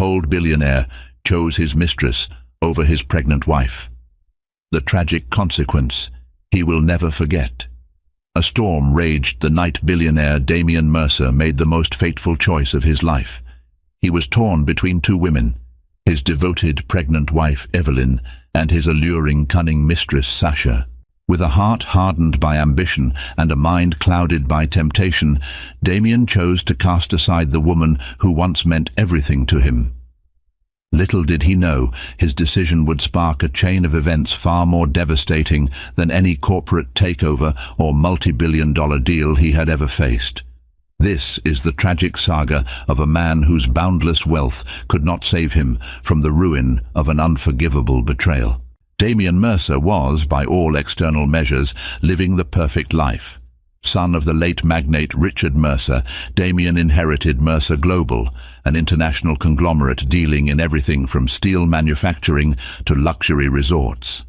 cold billionaire chose his mistress over his pregnant wife. The tragic consequence he will never forget. A storm raged the night billionaire Damien Mercer made the most fateful choice of his life. He was torn between two women, his devoted pregnant wife Evelyn and his alluring, cunning mistress Sasha. With a heart hardened by ambition and a mind clouded by temptation, Damien chose to cast aside the woman who once meant everything to him. Little did he know his decision would spark a chain of events far more devastating than any corporate takeover or multi-billion-dollar deal he had ever faced. This is the tragic saga of a man whose boundless wealth could not save him from the ruin of an unforgivable betrayal. Damien Mercer was, by all external measures, living the perfect life. Son of the late magnate Richard Mercer, Damien inherited Mercer Global, an international conglomerate dealing in everything from steel manufacturing to luxury resorts.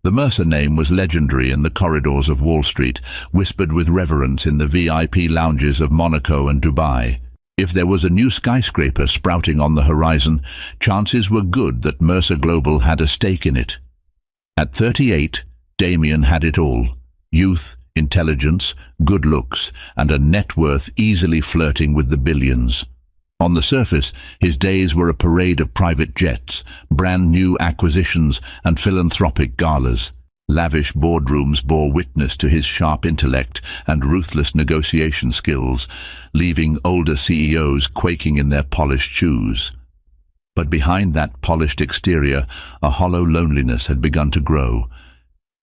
The Mercer name was legendary in the corridors of Wall Street, whispered with reverence in the VIP lounges of Monaco and Dubai. If there was a new skyscraper sprouting on the horizon, chances were good that Mercer Global had a stake in it. At 38, Damien had it all: youth, intelligence, good looks, and a net worth easily flirting with the billions. On the surface, his days were a parade of private jets, brand-new acquisitions, and philanthropic galas. Lavish boardrooms bore witness to his sharp intellect and ruthless negotiation skills, leaving older CEOs quaking in their polished shoes. But behind that polished exterior, a hollow loneliness had begun to grow.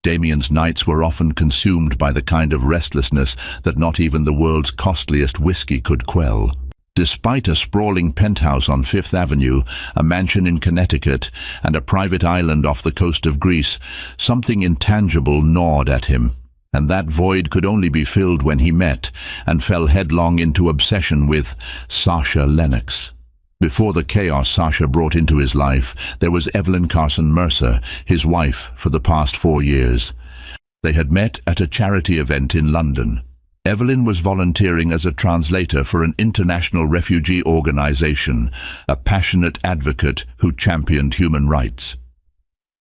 Damien's nights were often consumed by the kind of restlessness that not even the world's costliest whiskey could quell. Despite a sprawling penthouse on Fifth Avenue, a mansion in Connecticut, and a private island off the coast of Greece, something intangible gnawed at him, and that void could only be filled when he met and fell headlong into obsession with Sasha Lennox. Before the chaos Sasha brought into his life, there was Evelyn Carson Mercer, his wife for the past 4 years. They had met at a charity event in London. Evelyn was volunteering as a translator for an international refugee organization, a passionate advocate who championed human rights.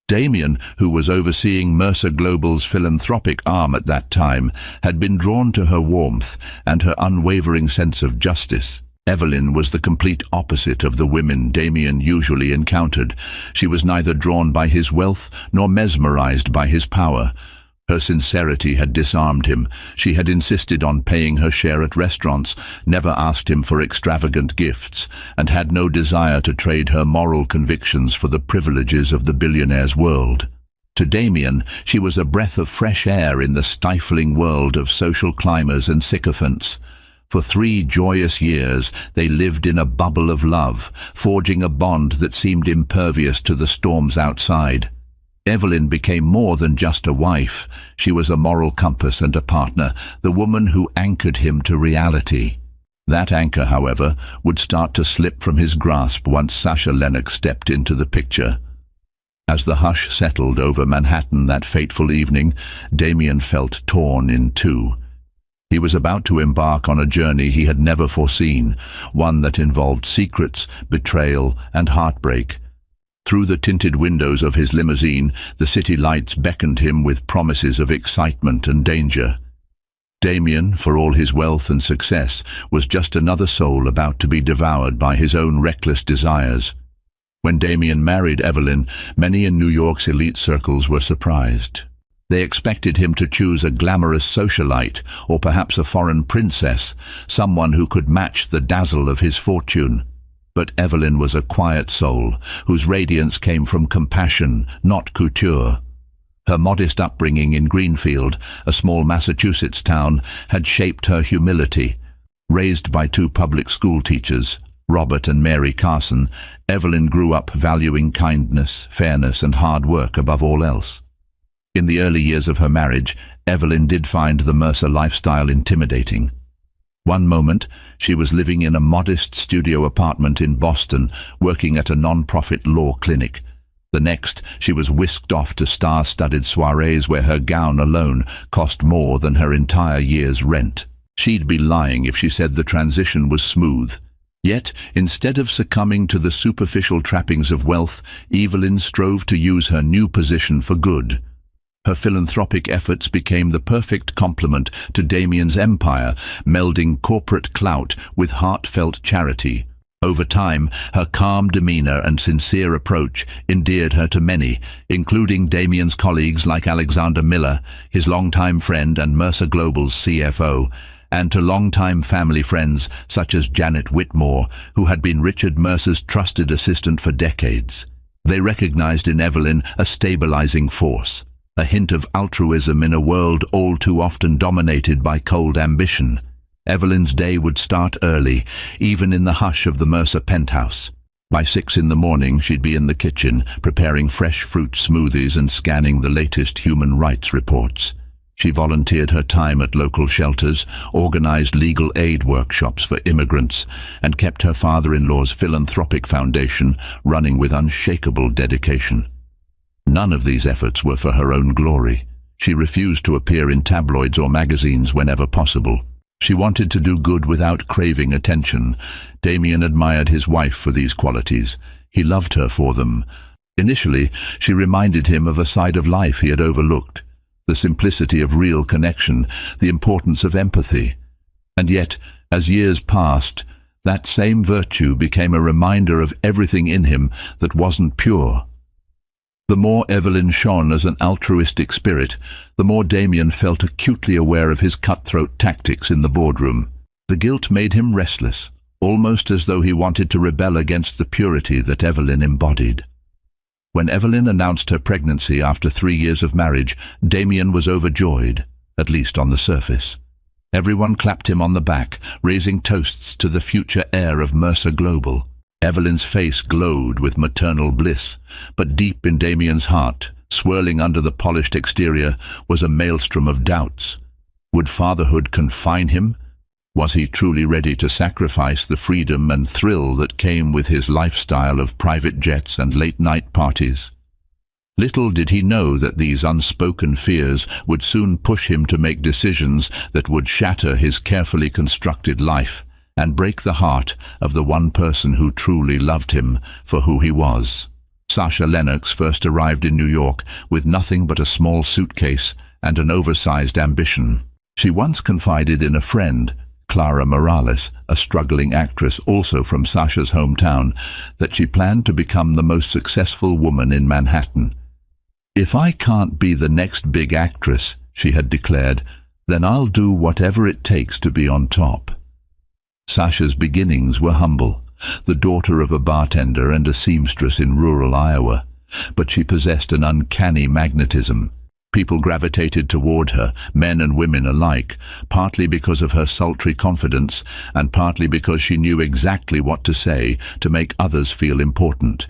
Damien, who was overseeing Mercer Global's philanthropic arm at that time, had been drawn to her warmth and her unwavering sense of justice. Evelyn was the complete opposite of the women Damien usually encountered. She was neither drawn by his wealth nor mesmerized by his power. Her sincerity had disarmed him. She had insisted on paying her share at restaurants, never asked him for extravagant gifts, and had no desire to trade her moral convictions for the privileges of the billionaire's world. To Damien, she was a breath of fresh air in the stifling world of social climbers and sycophants. For 3 joyous years they lived in a bubble of love, forging a bond that seemed impervious to the storms outside. Evelyn became more than just a wife. She was a moral compass and a partner, the woman who anchored him to reality. That anchor, however, would start to slip from his grasp once Sasha Lennox stepped into the picture. As the hush settled over Manhattan that fateful evening, Damien felt torn in two. He was about to embark on a journey he had never foreseen, one that involved secrets, betrayal, and heartbreak. Through the tinted windows of his limousine, the city lights beckoned him with promises of excitement and danger. Damien, for all his wealth and success, was just another soul about to be devoured by his own reckless desires. When Damien married Evelyn, many in New York's elite circles were surprised. They expected him to choose a glamorous socialite, or perhaps a foreign princess, someone who could match the dazzle of his fortune. But Evelyn was a quiet soul, whose radiance came from compassion, not couture. Her modest upbringing in Greenfield, a small Massachusetts town, had shaped her humility. Raised by 2 public school teachers, Robert and Mary Carson, Evelyn grew up valuing kindness, fairness, and hard work above all else. In the early years of her marriage, Evelyn did find the Mercer lifestyle intimidating. One moment, she was living in a modest studio apartment in Boston, working at a non-profit law clinic. The next, she was whisked off to star-studded soirees where her gown alone cost more than her entire year's rent. She'd be lying if she said the transition was smooth. Yet, instead of succumbing to the superficial trappings of wealth, Evelyn strove to use her new position for good. Her philanthropic efforts became the perfect complement to Damien's empire, melding corporate clout with heartfelt charity. Over time, her calm demeanor and sincere approach endeared her to many, including Damien's colleagues like Alexander Miller, his longtime friend and Mercer Global's CFO, and to longtime family friends such as Janet Whitmore, who had been Richard Mercer's trusted assistant for decades. They recognized in Evelyn a stabilizing force, a hint of altruism in a world all too often dominated by cold ambition. Evelyn's day would start early, even in the hush of the Mercer penthouse. By 6 in the morning, she'd be in the kitchen, preparing fresh fruit smoothies and scanning the latest human rights reports. She volunteered her time at local shelters, organized legal aid workshops for immigrants, and kept her father-in-law's philanthropic foundation running with unshakable dedication. None of these efforts were for her own glory. She refused to appear in tabloids or magazines whenever possible. She wanted to do good without craving attention. Damien admired his wife for these qualities. He loved her for them. Initially, she reminded him of a side of life he had overlooked. The simplicity of real connection, the importance of empathy. And yet, as years passed, that same virtue became a reminder of everything in him that wasn't pure. The more Evelyn shone as an altruistic spirit, the more Damien felt acutely aware of his cutthroat tactics in the boardroom. The guilt made him restless, almost as though he wanted to rebel against the purity that Evelyn embodied. When Evelyn announced her pregnancy after 3 years of marriage, Damien was overjoyed, at least on the surface. Everyone clapped him on the back, raising toasts to the future heir of Mercer Global. Evelyn's face glowed with maternal bliss, but deep in Damien's heart, swirling under the polished exterior, was a maelstrom of doubts. Would fatherhood confine him? Was he truly ready to sacrifice the freedom and thrill that came with his lifestyle of private jets and late-night parties? Little did he know that these unspoken fears would soon push him to make decisions that would shatter his carefully constructed life and break the heart of the one person who truly loved him for who he was. Sasha Lennox first arrived in New York with nothing but a small suitcase and an oversized ambition. She once confided in a friend, Clara Morales, a struggling actress also from Sasha's hometown, that she planned to become the most successful woman in Manhattan. "If I can't be the next big actress," she had declared, "then I'll do whatever it takes to be on top." Sasha's beginnings were humble, the daughter of a bartender and a seamstress in rural Iowa, but she possessed an uncanny magnetism. People gravitated toward her, men and women alike, partly because of her sultry confidence and partly because she knew exactly what to say to make others feel important.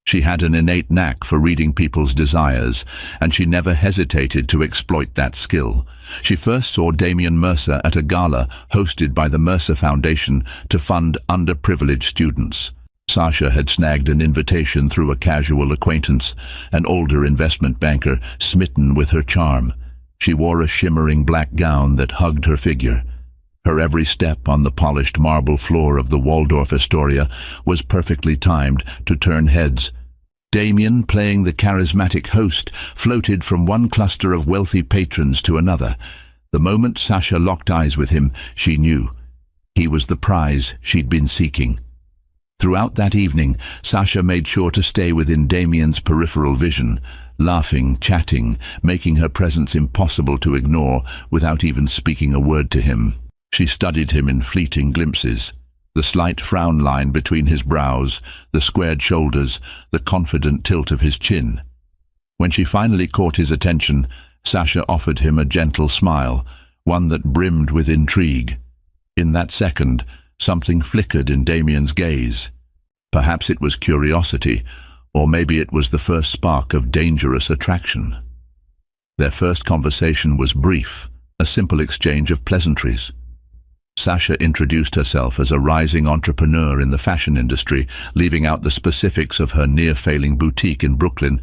She had an innate knack for reading people's desires, and she never hesitated to exploit that skill. She first saw Damien Mercer at a gala hosted by the Mercer Foundation to fund underprivileged students. Sasha had snagged an invitation through a casual acquaintance, an older investment banker smitten with her charm. She wore a shimmering black gown that hugged her figure. Her every step on the polished marble floor of the Waldorf Astoria was perfectly timed to turn heads. Damien, playing the charismatic host, floated from one cluster of wealthy patrons to another. The moment Sasha locked eyes with him, she knew. He was the prize she'd been seeking. Throughout that evening, Sasha made sure to stay within Damien's peripheral vision, laughing, chatting, making her presence impossible to ignore without even speaking a word to him. She studied him in fleeting glimpses. The slight frown line between his brows, the squared shoulders, the confident tilt of his chin. When she finally caught his attention, Sasha offered him a gentle smile, one that brimmed with intrigue. In that second, something flickered in Damien's gaze. Perhaps it was curiosity, or maybe it was the first spark of dangerous attraction. Their first conversation was brief, a simple exchange of pleasantries. Sasha introduced herself as a rising entrepreneur in the fashion industry, leaving out the specifics of her near-failing boutique in Brooklyn.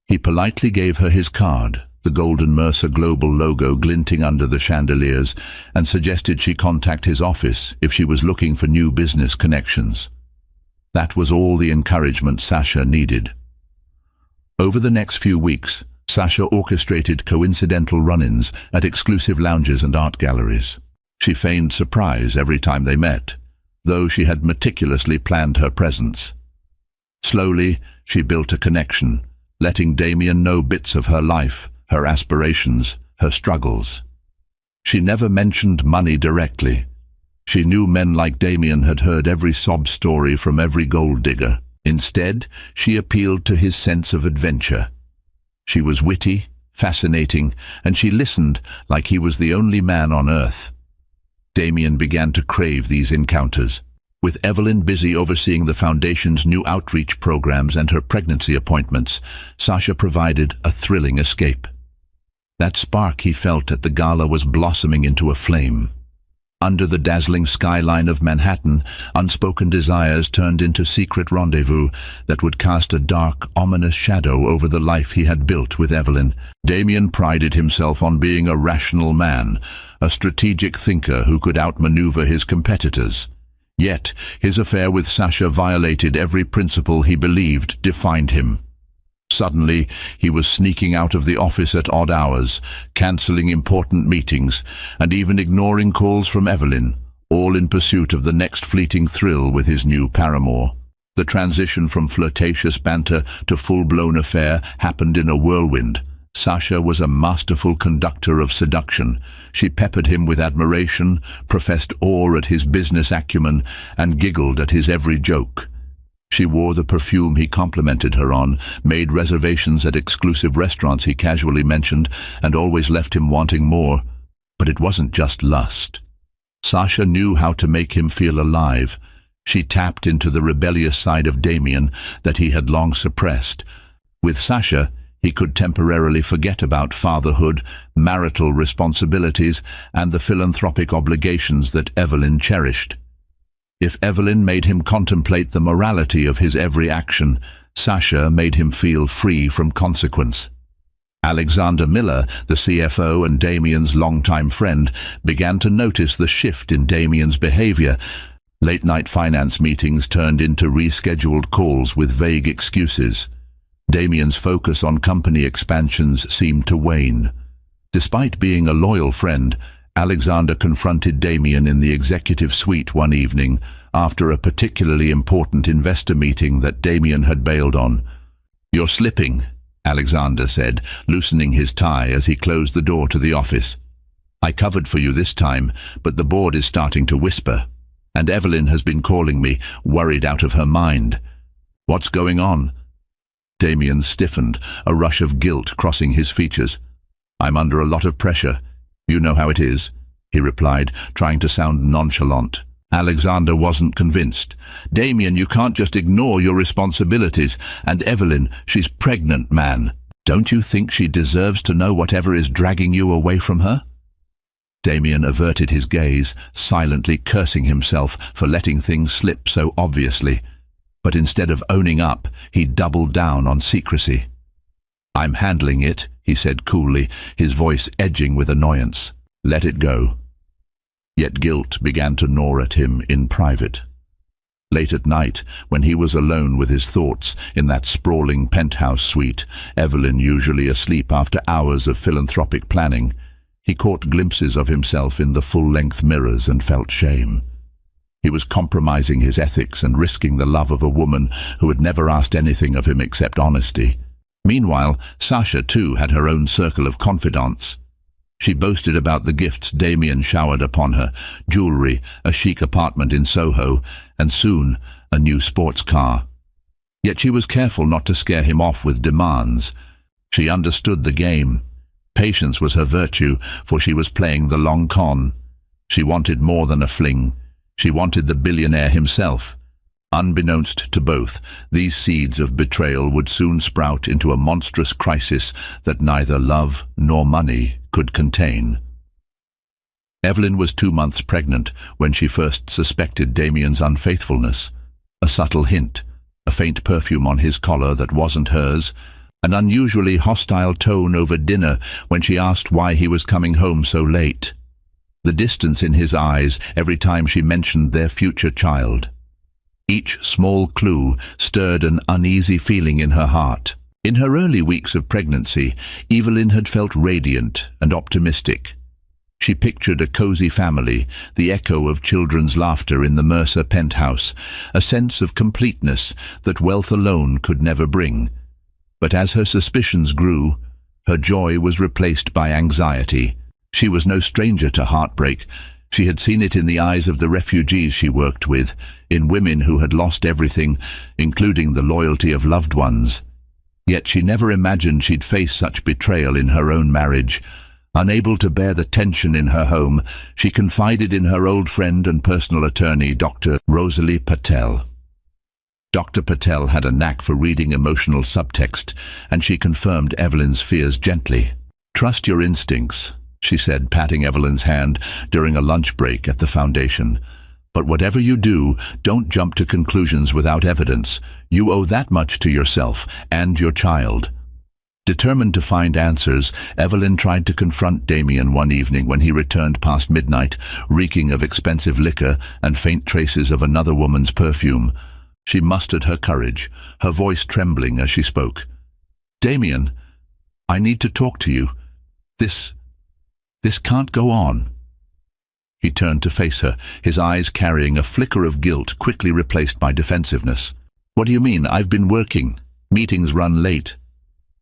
He politely gave her his card, the Golden Mercer Global logo glinting under the chandeliers, and suggested she contact his office if she was looking for new business connections. That was all the encouragement Sasha needed. Over the next few weeks, Sasha orchestrated coincidental run-ins at exclusive lounges and art galleries. She feigned surprise every time they met, though she had meticulously planned her presence. Slowly, she built a connection, letting Damien know bits of her life, her aspirations, her struggles. She never mentioned money directly. She knew men like Damien had heard every sob story from every gold digger. Instead, she appealed to his sense of adventure. She was witty, fascinating, and she listened like he was the only man on earth. Damien began to crave these encounters. With Evelyn busy overseeing the Foundation's new outreach programs and her pregnancy appointments, Sasha provided a thrilling escape. That spark he felt at the gala was blossoming into a flame. Under the dazzling skyline of Manhattan, unspoken desires turned into secret rendezvous that would cast a dark, ominous shadow over the life he had built with Evelyn. Damien prided himself on being a rational man, a strategic thinker who could outmaneuver his competitors. Yet, his affair with Sasha violated every principle he believed defined him. Suddenly, he was sneaking out of the office at odd hours, cancelling important meetings, and even ignoring calls from Evelyn, all in pursuit of the next fleeting thrill with his new paramour. The transition from flirtatious banter to full-blown affair happened in a whirlwind. Sasha was a masterful conductor of seduction. She peppered him with admiration, professed awe at his business acumen, and giggled at his every joke. She wore the perfume he complimented her on, made reservations at exclusive restaurants he casually mentioned, and always left him wanting more. But it wasn't just lust. Sasha knew how to make him feel alive. She tapped into the rebellious side of Damien that he had long suppressed. With Sasha, he could temporarily forget about fatherhood, marital responsibilities, and the philanthropic obligations that Evelyn cherished. If Evelyn made him contemplate the morality of his every action, Sasha made him feel free from consequence. Alexander Miller, the CFO and Damien's longtime friend, began to notice the shift in Damien's behavior. Late-night finance meetings turned into rescheduled calls with vague excuses. Damien's focus on company expansions seemed to wane. Despite being a loyal friend, Alexander confronted Damien in the executive suite one evening after a particularly important investor meeting that Damien had bailed on. "You're slipping," Alexander said, loosening his tie as he closed the door to the office. "I covered for you this time, but the board is starting to whisper. And Evelyn has been calling me, worried out of her mind." "What's going on?" Damien stiffened, a rush of guilt crossing his features. "I'm under a lot of pressure. You know how it is," he replied, trying to sound nonchalant. Alexander wasn't convinced. "Damien, you can't just ignore your responsibilities. And Evelyn, she's pregnant, man. Don't you think she deserves to know whatever is dragging you away from her?" Damien averted his gaze, silently cursing himself for letting things slip so obviously. But instead of owning up, he doubled down on secrecy. "I'm handling it," he said coolly, his voice edging with annoyance. "Let it go." Yet guilt began to gnaw at him in private. Late at night, when he was alone with his thoughts in that sprawling penthouse suite, Evelyn usually asleep after hours of philanthropic planning, he caught glimpses of himself in the full-length mirrors and felt shame. He was compromising his ethics and risking the love of a woman who had never asked anything of him except honesty. Meanwhile, Sasha too had her own circle of confidants. She boasted about the gifts Damien showered upon her, jewelry, a chic apartment in Soho, and soon a new sports car. Yet she was careful not to scare him off with demands. She understood the game. Patience was her virtue, for she was playing the long con. She wanted more than a fling. She wanted the billionaire himself. Unbeknownst to both, these seeds of betrayal would soon sprout into a monstrous crisis that neither love nor money could contain. Evelyn was 2 months pregnant when she first suspected Damien's unfaithfulness. A subtle hint, a faint perfume on his collar that wasn't hers, an unusually hostile tone over dinner when she asked why he was coming home so late. The distance in his eyes every time she mentioned their future child. Each small clue stirred an uneasy feeling in her heart. In her early weeks of pregnancy, Evelyn had felt radiant and optimistic. She pictured a cozy family, the echo of children's laughter in the Mercer penthouse, a sense of completeness that wealth alone could never bring. But as her suspicions grew, her joy was replaced by anxiety. She was no stranger to heartbreak. She had seen it in the eyes of the refugees she worked with, in women who had lost everything, including the loyalty of loved ones. Yet she never imagined she'd face such betrayal in her own marriage. Unable to bear the tension in her home, she confided in her old friend and personal attorney, Dr. Rosalie Patel. Dr. Patel had a knack for reading emotional subtext, and she confirmed Evelyn's fears gently. "Trust your instincts," she said, patting Evelyn's hand during a lunch break at the foundation. "But whatever you do, don't jump to conclusions without evidence. You owe that much to yourself and your child." Determined to find answers, Evelyn tried to confront Damien one evening when he returned past midnight, reeking of expensive liquor and faint traces of another woman's perfume. She mustered her courage, her voice trembling as she spoke. "Damien, I need to talk to you. This can't go on." He turned to face her, his eyes carrying a flicker of guilt quickly replaced by defensiveness. "What do you mean? I've been working. Meetings run late."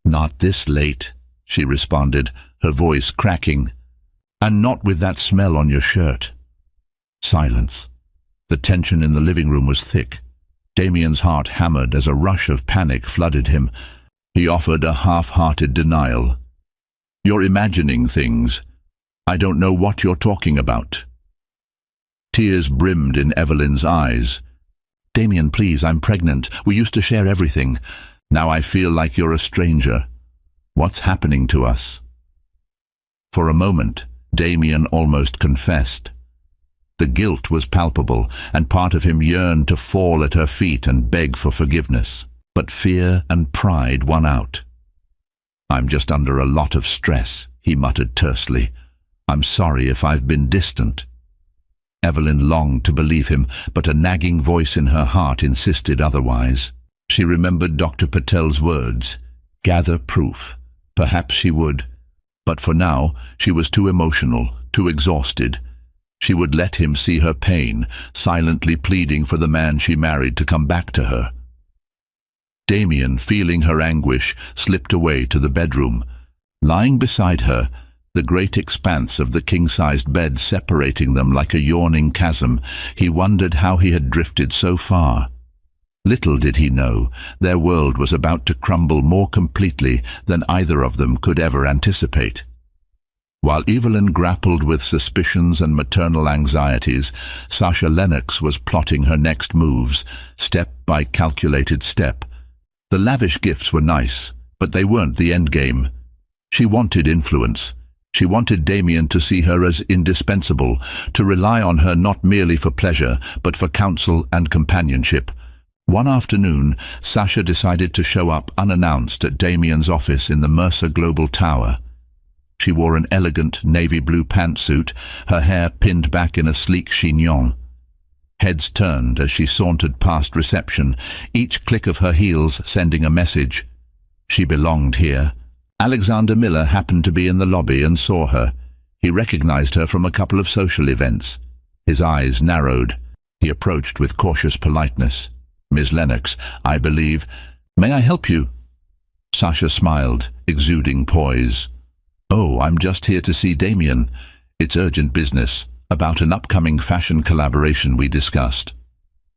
"Not this late," she responded, her voice cracking. "And not with that smell on your shirt." Silence. The tension in the living room was thick. Damien's heart hammered as a rush of panic flooded him. He offered a half-hearted denial. "You're imagining things. I don't know what you're talking about." Tears brimmed in Evelyn's eyes. "Damien, please, I'm pregnant. We used to share everything. Now I feel like you're a stranger. What's happening to us?" For a moment, Damien almost confessed. The guilt was palpable, and part of him yearned to fall at her feet and beg for forgiveness. But fear and pride won out. "I'm just under a lot of stress," he muttered tersely. "I'm sorry if I've been distant." Evelyn longed to believe him, but a nagging voice in her heart insisted otherwise. She remembered Dr. Patel's words. Gather proof. Perhaps she would. But for now, she was too emotional, too exhausted. She would let him see her pain, silently pleading for the man she married to come back to her. Damien, feeling her anguish, slipped away to the bedroom. Lying beside her, the great expanse of the king-sized bed separating them like a yawning chasm, he wondered how he had drifted so far. Little did he know, their world was about to crumble more completely than either of them could ever anticipate. While Evelyn grappled with suspicions and maternal anxieties, Sasha Lennox was plotting her next moves, step by calculated step. The lavish gifts were nice, but they weren't the endgame. She wanted influence. She wanted Damien to see her as indispensable, to rely on her not merely for pleasure, but for counsel and companionship. One afternoon, Sasha decided to show up unannounced at Damien's office in the Mercer Global Tower. She wore an elegant navy blue pantsuit, her hair pinned back in a sleek chignon. Heads turned as she sauntered past reception, each click of her heels sending a message. She belonged here. Alexander Miller happened to be in the lobby and saw her. He recognized her from a couple of social events. His eyes narrowed. He approached with cautious politeness. "Miss Lennox, I believe. May I help you?" Sasha smiled, exuding poise. "Oh, I'm just here to see Damien. It's urgent business, about an upcoming fashion collaboration we discussed."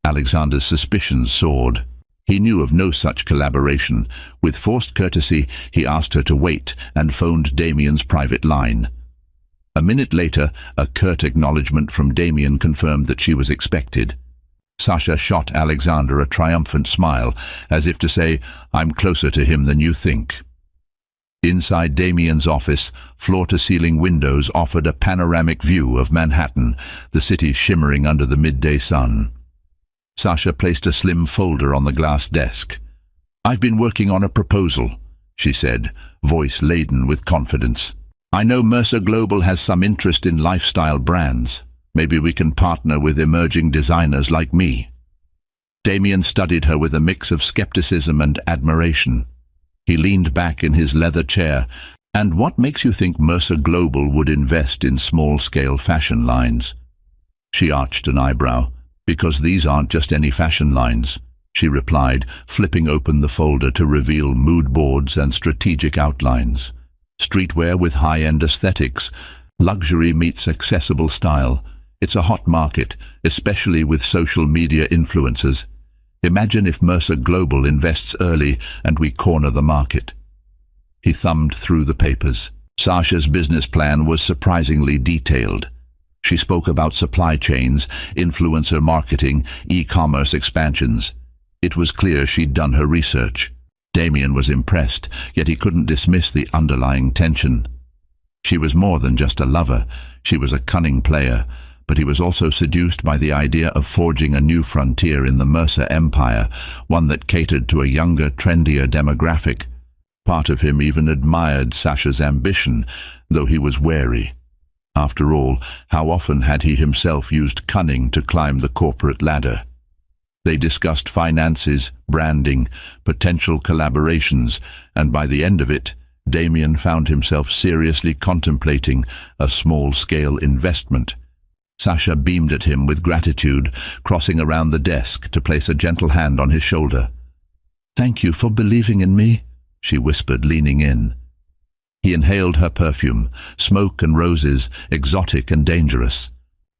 Alexander's suspicions soared. He knew of no such collaboration. With forced courtesy, he asked her to wait and phoned Damien's private line. A minute later, a curt acknowledgement from Damien confirmed that she was expected. Sasha shot Alexander a triumphant smile, as if to say, "I'm closer to him than you think." Inside Damien's office, floor-to-ceiling windows offered a panoramic view of Manhattan, the city shimmering under the midday sun. Sasha placed a slim folder on the glass desk. "I've been working on a proposal," she said, voice laden with confidence. "I know Mercer Global has some interest in lifestyle brands. Maybe we can partner with emerging designers like me." Damien studied her with a mix of skepticism and admiration. He leaned back in his leather chair. "And what makes you think Mercer Global would invest in small-scale fashion lines?" She arched an eyebrow. "Because these aren't just any fashion lines," she replied, flipping open the folder to reveal mood boards and strategic outlines. "Streetwear with high-end aesthetics. Luxury meets accessible style. It's a hot market, especially with social media influencers. Imagine if Mercer Global invests early and we corner the market." He thumbed through the papers. Sasha's business plan was surprisingly detailed. She spoke about supply chains, influencer marketing, e-commerce expansions. It was clear she'd done her research. Damien was impressed, yet he couldn't dismiss the underlying tension. She was more than just a lover. She was a cunning player, but he was also seduced by the idea of forging a new frontier in the Mercer empire, one that catered to a younger, trendier demographic. Part of him even admired Sasha's ambition, though he was wary. After all, how often had he himself used cunning to climb the corporate ladder? They discussed finances, branding, potential collaborations, and by the end of it, Damien found himself seriously contemplating a small-scale investment. Sasha beamed at him with gratitude, crossing around the desk to place a gentle hand on his shoulder. "Thank you for believing in me," she whispered, leaning in. He inhaled her perfume, smoke and roses, exotic and dangerous.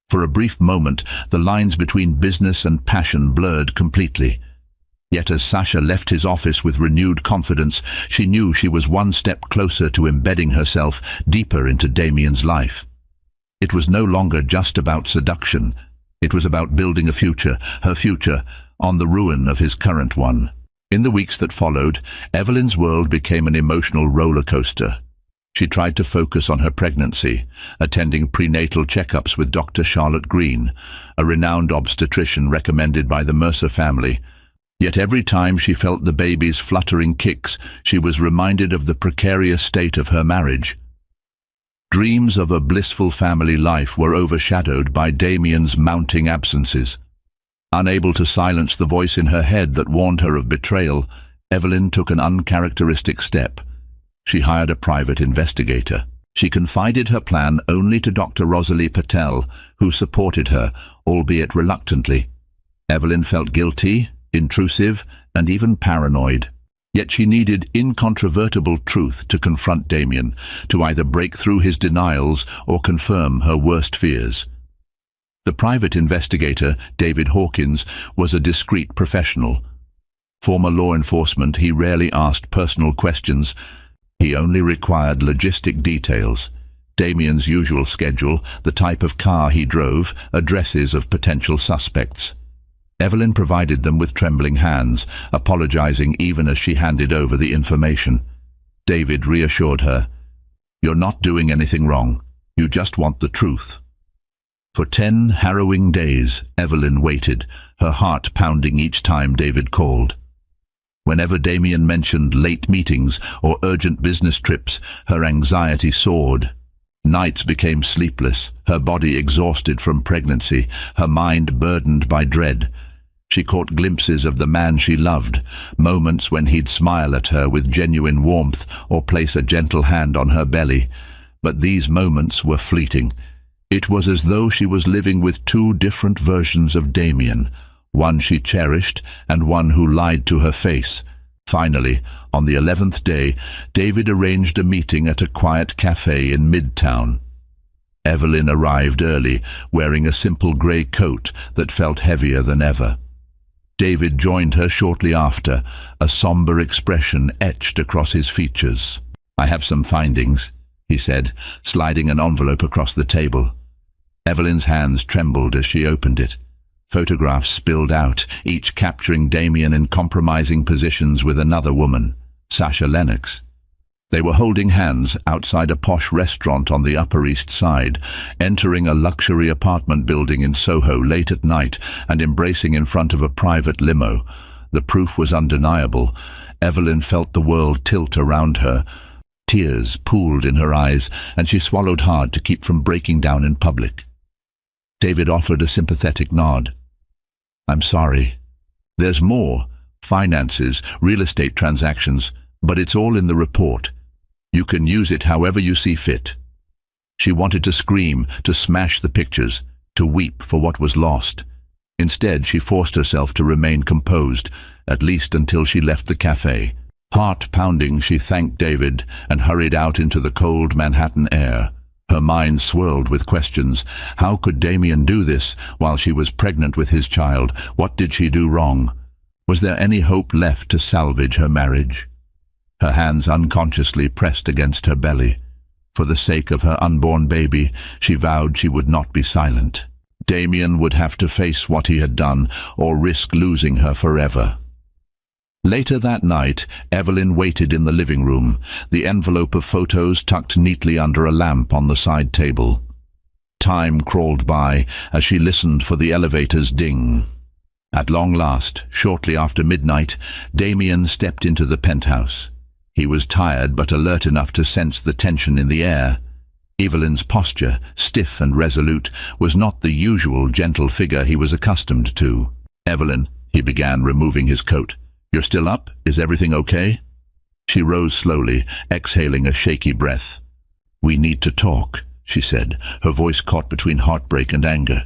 For a brief moment, the lines between business and passion blurred completely. Yet as Sasha left his office with renewed confidence, she knew she was one step closer to embedding herself deeper into Damien's life. It was no longer just about seduction. It was about building a future, her future, on the ruin of his current one. In the weeks that followed, Evelyn's world became an emotional roller coaster. She tried to focus on her pregnancy, attending prenatal checkups with Dr. Charlotte Green, a renowned obstetrician recommended by the Mercer family. Yet every time she felt the baby's fluttering kicks, she was reminded of the precarious state of her marriage. Dreams of a blissful family life were overshadowed by Damien's mounting absences. Unable to silence the voice in her head that warned her of betrayal, Evelyn took an uncharacteristic step. She hired a private investigator. She confided her plan only to Dr. Rosalie Patel, who supported her, albeit reluctantly. Evelyn felt guilty, intrusive, and even paranoid. Yet she needed incontrovertible truth to confront Damien, to either break through his denials or confirm her worst fears. The private investigator, David Hawkins, was a discreet professional. Former law enforcement, he rarely asked personal questions. He only required logistic details: Damien's usual schedule, the type of car he drove, addresses of potential suspects. Evelyn provided them with trembling hands, apologizing even as she handed over the information. David reassured her, "You're not doing anything wrong. You just want the truth." For 10 harrowing days, Evelyn waited, her heart pounding each time David called. Whenever Damien mentioned late meetings or urgent business trips, her anxiety soared. Nights became sleepless, her body exhausted from pregnancy, her mind burdened by dread. She caught glimpses of the man she loved, moments when he'd smile at her with genuine warmth or place a gentle hand on her belly. But these moments were fleeting. It was as though she was living with two different versions of Damien, one she cherished and one who lied to her face. Finally, on the 11th day, David arranged a meeting at a quiet cafe in Midtown. Evelyn arrived early, wearing a simple grey coat that felt heavier than ever. David joined her shortly after, a somber expression etched across his features. "I have some findings," he said, sliding an envelope across the table. Evelyn's hands trembled as she opened it. Photographs spilled out, each capturing Damien in compromising positions with another woman, Sasha Lennox. They were holding hands outside a posh restaurant on the Upper East Side, entering a luxury apartment building in Soho late at night and embracing in front of a private limo. The proof was undeniable. Evelyn felt the world tilt around her. Tears pooled in her eyes, and she swallowed hard to keep from breaking down in public. David offered a sympathetic nod. "I'm sorry. There's more. Finances, real estate transactions, but it's all in the report. You can use it however you see fit." She wanted to scream, to smash the pictures, to weep for what was lost. Instead, she forced herself to remain composed, at least until she left the cafe. Heart-pounding, she thanked David and hurried out into the cold Manhattan air. Her mind swirled with questions. How could Damien do this while she was pregnant with his child? What did she do wrong? Was there any hope left to salvage her marriage? Her hands unconsciously pressed against her belly. For the sake of her unborn baby, she vowed she would not be silent. Damien would have to face what he had done, or risk losing her forever. Later that night, Evelyn waited in the living room, the envelope of photos tucked neatly under a lamp on the side table. Time crawled by as she listened for the elevator's ding. At long last, shortly after midnight, Damien stepped into the penthouse. He was tired but alert enough to sense the tension in the air. Evelyn's posture, stiff and resolute, was not the usual gentle figure he was accustomed to. "Evelyn," he began, removing his coat. "You're still up? Is everything okay?" She rose slowly, exhaling a shaky breath. "We need to talk," she said, her voice caught between heartbreak and anger.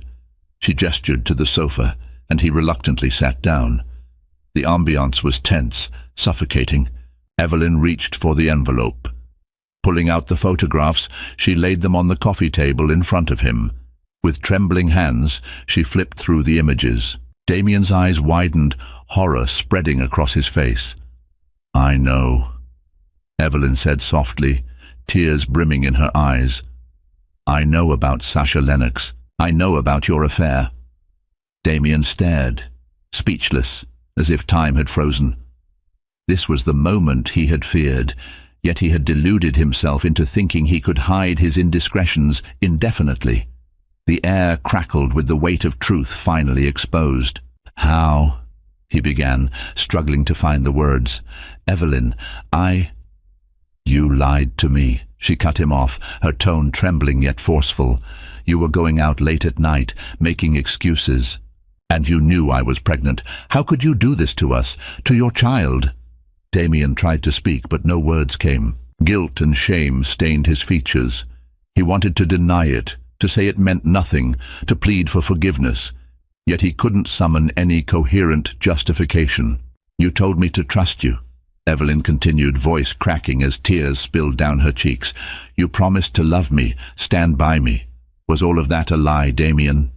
She gestured to the sofa, and he reluctantly sat down. The ambiance was tense, suffocating. Evelyn reached for the envelope. Pulling out the photographs, she laid them on the coffee table in front of him. With trembling hands, she flipped through the images. Damien's eyes widened, horror spreading across his face. "I know," Evelyn said softly, tears brimming in her eyes. "I know about Sasha Lennox. I know about your affair." Damien stared, speechless, as if time had frozen. This was the moment he had feared, yet he had deluded himself into thinking he could hide his indiscretions indefinitely. The air crackled with the weight of truth finally exposed. "How?" he began, struggling to find the words. "Evelyn, You lied to me," she cut him off, her tone trembling yet forceful. "You were going out late at night, making excuses. And you knew I was pregnant. How could you do this to us, to your child?" Damien tried to speak, but no words came. Guilt and shame stained his features. He wanted to deny it, to say it meant nothing, to plead for forgiveness. Yet he couldn't summon any coherent justification. "You told me to trust you," Evelyn continued, voice cracking as tears spilled down her cheeks. "You promised to love me, stand by me. Was all of that a lie, Damien?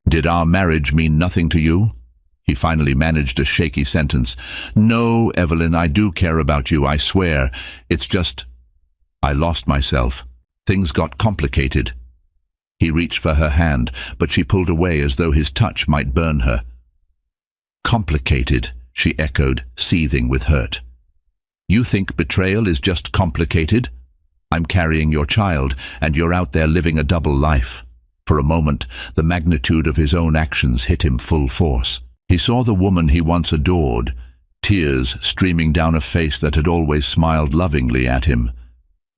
Did our marriage mean nothing to you?" He finally managed a shaky sentence. "No, Evelyn, I do care about you, I swear. It's just, I lost myself. Things got complicated." He reached for her hand, but she pulled away as though his touch might burn her. "Complicated," she echoed, seething with hurt. "You think betrayal is just complicated? I'm carrying your child, and you're out there living a double life." For a moment, the magnitude of his own actions hit him full force. He saw the woman he once adored, tears streaming down a face that had always smiled lovingly at him.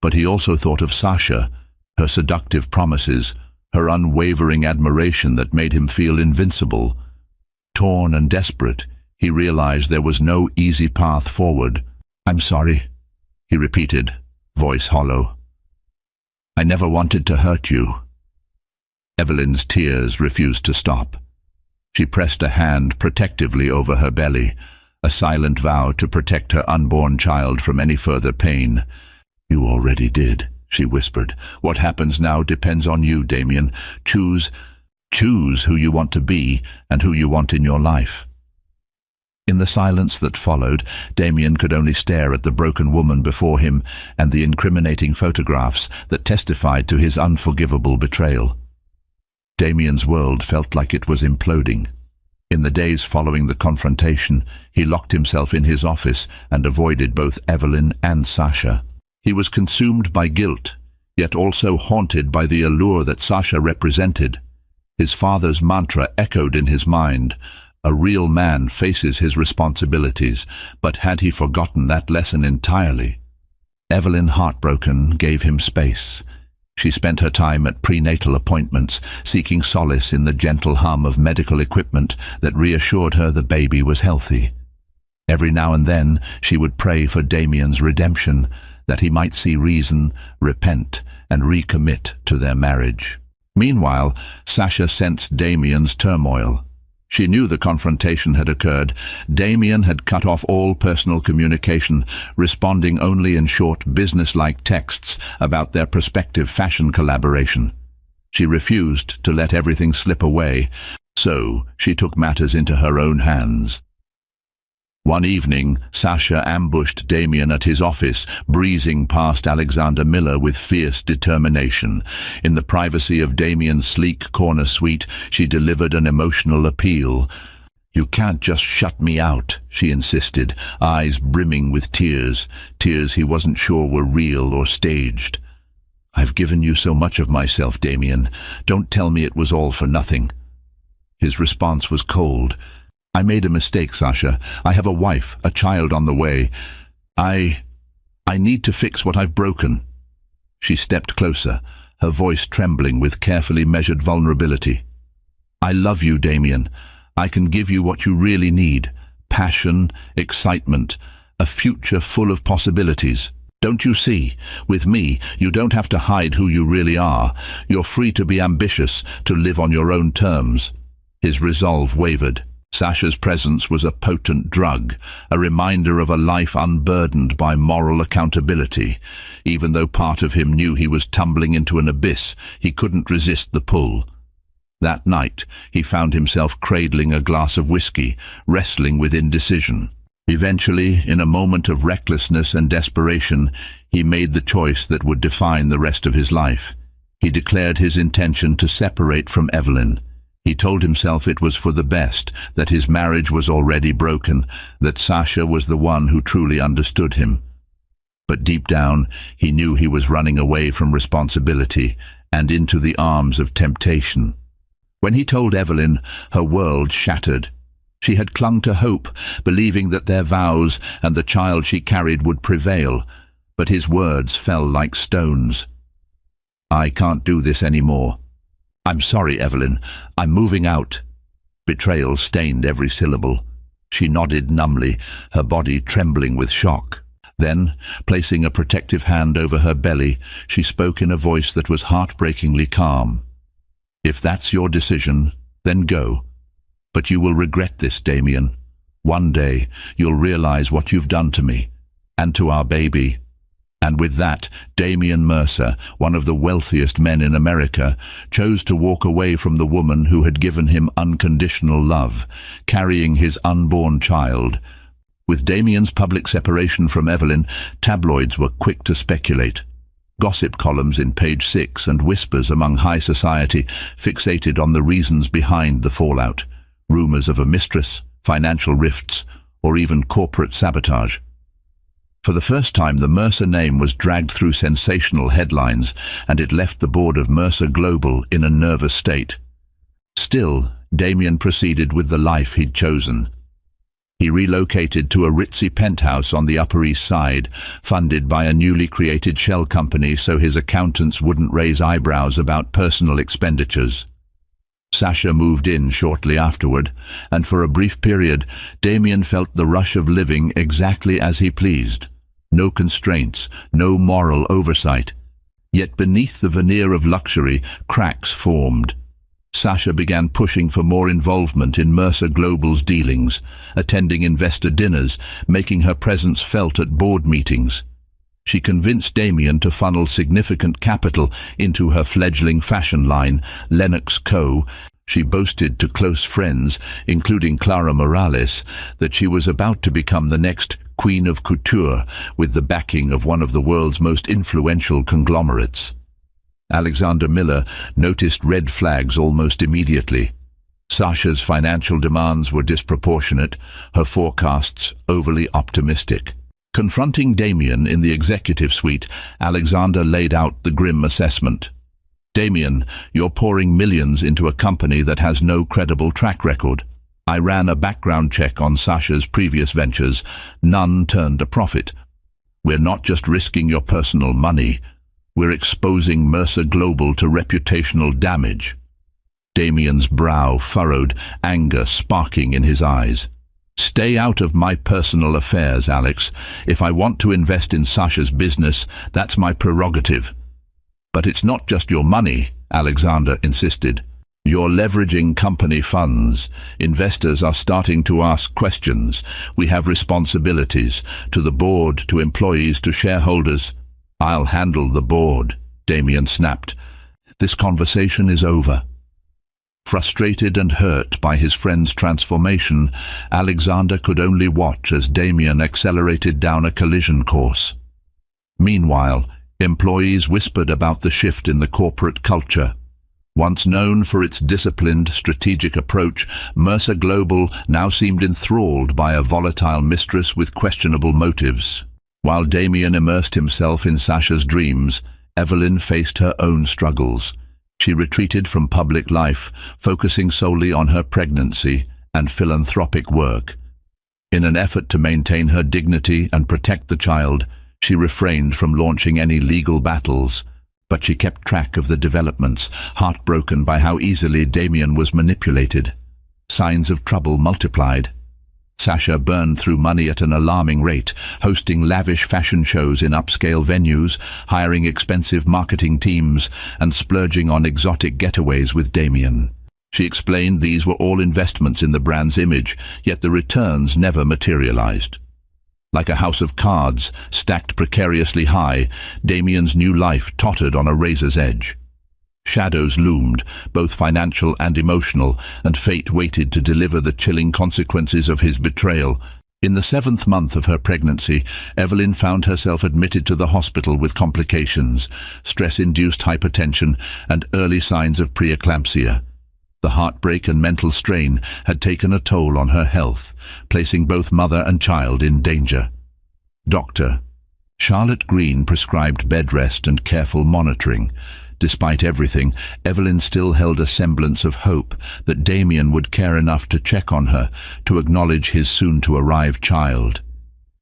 But he also thought of Sasha, her seductive promises, her unwavering admiration that made him feel invincible. Torn and desperate, he realized there was no easy path forward. "I'm sorry," he repeated, voice hollow. "I never wanted to hurt you." Evelyn's tears refused to stop. She pressed a hand protectively over her belly, a silent vow to protect her unborn child from any further pain. "You already did," she whispered. "What happens now depends on you, Damien. Choose who you want to be and who you want in your life." In the silence that followed, Damien could only stare at the broken woman before him and the incriminating photographs that testified to his unforgivable betrayal. Damien's world felt like it was imploding. In the days following the confrontation, he locked himself in his office and avoided both Evelyn and Sasha. He was consumed by guilt, yet also haunted by the allure that Sasha represented. His father's mantra echoed in his mind, A real man faces his responsibilities, but had he forgotten that lesson entirely? Evelyn, heartbroken, gave him space. She spent her time at prenatal appointments, seeking solace in the gentle hum of medical equipment that reassured her the baby was healthy. Every now and then she would pray for Damien's redemption, that he might see reason, repent, and recommit to their marriage. Meanwhile, Sasha sensed Damien's turmoil. She knew the confrontation had occurred. Damien had cut off all personal communication, responding only in short, business-like texts about their prospective fashion collaboration. She refused to let everything slip away, so she took matters into her own hands. One evening, Sasha ambushed Damien at his office, breezing past Alexander Miller with fierce determination. In the privacy of Damien's sleek corner suite, she delivered an emotional appeal. "You can't just shut me out," she insisted, eyes brimming with tears he wasn't sure were real or staged. "I've given you so much of myself, Damien. Don't tell me it was all for nothing." His response was cold. "I made a mistake, Sasha. I have a wife, a child on the way. I need to fix what I've broken." She stepped closer, her voice trembling with carefully measured vulnerability. "I love you, Damien. I can give you what you really need: passion, excitement, a future full of possibilities. Don't you see? With me, you don't have to hide who you really are. You're free to be ambitious, to live on your own terms." His resolve wavered. Sasha's presence was a potent drug, a reminder of a life unburdened by moral accountability. Even though part of him knew he was tumbling into an abyss, he couldn't resist the pull. That night, he found himself cradling a glass of whiskey, wrestling with indecision. Eventually, in a moment of recklessness and desperation, he made the choice that would define the rest of his life. He declared his intention to separate from Evelyn. He told himself it was for the best, that his marriage was already broken, that Sasha was the one who truly understood him. But deep down, he knew he was running away from responsibility and into the arms of temptation. When he told Evelyn, her world shattered. She had clung to hope, believing that their vows and the child she carried would prevail, but his words fell like stones. "I can't do this anymore. I'm sorry, Evelyn. I'm moving out." Betrayal stained every syllable. She nodded numbly, her body trembling with shock. Then, placing a protective hand over her belly, she spoke in a voice that was heartbreakingly calm. "If that's your decision, then go. But you will regret this, Damien. One day, you'll realize what you've done to me, and to our baby." And with that, Damien Mercer, one of the wealthiest men in America, chose to walk away from the woman who had given him unconditional love, carrying his unborn child. With Damien's public separation from Evelyn, tabloids were quick to speculate. Gossip columns in Page 6 and whispers among high society fixated on the reasons behind the fallout. Rumors of a mistress, financial rifts, or even corporate sabotage. For the first time, the Mercer name was dragged through sensational headlines, and it left the board of Mercer Global in a nervous state. Still, Damien proceeded with the life he'd chosen. He relocated to a ritzy penthouse on the Upper East Side, funded by a newly created shell company so his accountants wouldn't raise eyebrows about personal expenditures. Sasha moved in shortly afterward, and for a brief period, Damien felt the rush of living exactly as he pleased. No constraints, no moral oversight. Yet beneath the veneer of luxury, cracks formed. Sasha began pushing for more involvement in Mercer Global's dealings, attending investor dinners, making her presence felt at board meetings. She convinced Damien to funnel significant capital into her fledgling fashion line, Lennox Co. She boasted to close friends, including Clara Morales, that she was about to become the next Queen of Couture, with the backing of one of the world's most influential conglomerates. Alexander Miller noticed red flags almost immediately. Sasha's financial demands were disproportionate, her forecasts overly optimistic. Confronting Damien in the executive suite, Alexander laid out the grim assessment. "Damien, you're pouring millions into a company that has no credible track record. I ran a background check on Sasha's previous ventures. None turned a profit. We're not just risking your personal money. We're exposing Mercer Global to reputational damage." Damien's brow furrowed, anger sparking in his eyes. "Stay out of my personal affairs, Alex. If I want to invest in Sasha's business, that's my prerogative." "But it's not just your money," Alexander insisted. "You're leveraging company funds. Investors are starting to ask questions. We have responsibilities, to the board, to employees, to shareholders." "I'll handle the board," Damien snapped. "This conversation is over." Frustrated and hurt by his friend's transformation, Alexander could only watch as Damien accelerated down a collision course. Meanwhile, employees whispered about the shift in the corporate culture. Once known for its disciplined, strategic approach, Mercer Global now seemed enthralled by a volatile mistress with questionable motives. While Damien immersed himself in Sasha's dreams, Evelyn faced her own struggles. She retreated from public life, focusing solely on her pregnancy and philanthropic work. In an effort to maintain her dignity and protect the child, she refrained from launching any legal battles, but she kept track of the developments, heartbroken by how easily Damien was manipulated. Signs of trouble multiplied. Sasha burned through money at an alarming rate, hosting lavish fashion shows in upscale venues, hiring expensive marketing teams, and splurging on exotic getaways with Damien. She explained these were all investments in the brand's image, yet the returns never materialized. Like a house of cards, stacked precariously high, Damien's new life tottered on a razor's edge. Shadows loomed, both financial and emotional, and fate waited to deliver the chilling consequences of his betrayal. In the 7th month of her pregnancy, Evelyn found herself admitted to the hospital with complications, stress-induced hypertension, and early signs of preeclampsia. The heartbreak and mental strain had taken a toll on her health, placing both mother and child in danger. Dr. Charlotte Green prescribed bed rest and careful monitoring. Despite everything, Evelyn still held a semblance of hope that Damien would care enough to check on her, to acknowledge his soon-to-arrive child.